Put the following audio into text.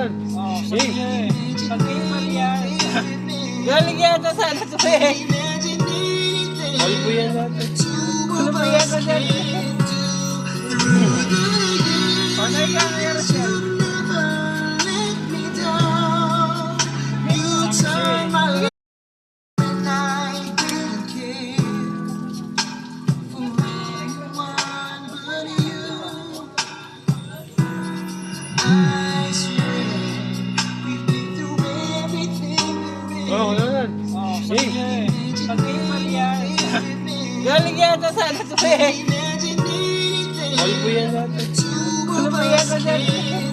yan. Oh, Sige. pag-iman yan. Galing yata sana ito eh. Kalbo yan natin. Ano ba yan ko dyan? Panay ka ngayon siya. Oo, ano yan? Oh, Sige. pag-iman yan. Galing yata sana ito eh. Kalbo yan natin. Ano ba yan ko dyan?